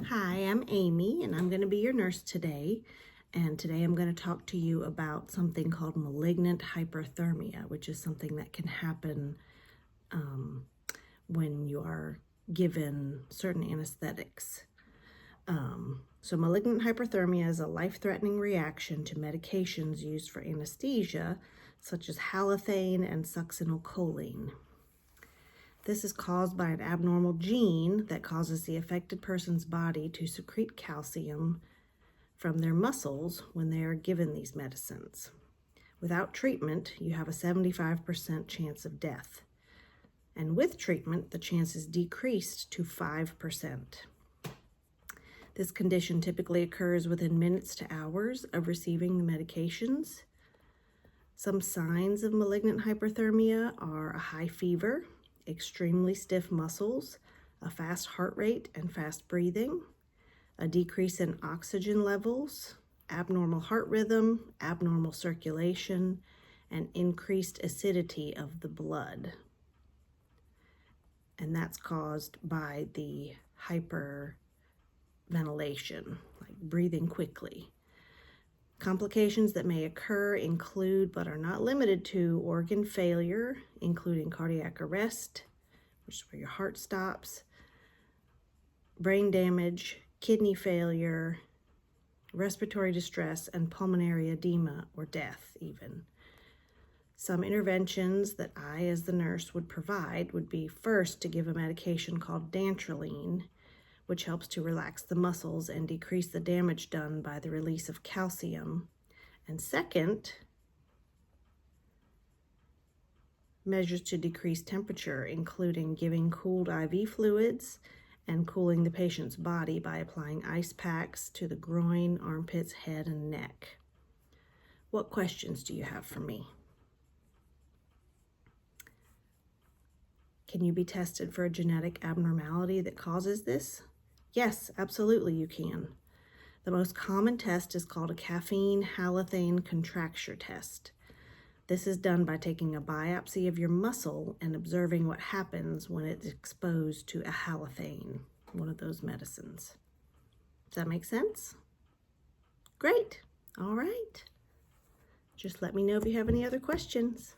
Hi, I'm Amy, and I'm going to be your nurse today. And today I'm going to talk to you about something called malignant hyperthermia, which is something that can happen when you are given certain anesthetics. So malignant hyperthermia is a life-threatening reaction to medications used for anesthesia, such as halothane and succinylcholine. This is caused by an abnormal gene that causes the affected person's body to secrete calcium from their muscles when they are given these medicines. Without treatment, you have a 75% chance of death. And with treatment, the chance is decreased to 5%. This condition typically occurs within minutes to hours of receiving the medications. Some signs of malignant hyperthermia are a high fever, extremely stiff muscles, a fast heart rate and fast breathing, a decrease in oxygen levels, abnormal heart rhythm, abnormal circulation, and increased acidity of the blood. And that's caused by the hyperventilation, like breathing quickly. Complications that may occur include, but are not limited to, organ failure, including cardiac arrest, which is where your heart stops, brain damage, kidney failure, respiratory distress, and pulmonary edema or death even. Some interventions that I, as the nurse, would provide would be first to give a medication called dantrolene, which helps to relax the muscles and decrease the damage done by the release of calcium. And second, measures to decrease temperature, including giving cooled IV fluids and cooling the patient's body by applying ice packs to the groin, armpits, head, and neck. What questions do you have for me? Can you be tested for a genetic abnormality that causes this? Yes, absolutely you can. The most common test is called a caffeine halothane contracture test. This is done by taking a biopsy of your muscle and observing what happens when it's exposed to a halothane, one of those medicines. Does that make sense? Great. All right. Just let me know if you have any other questions.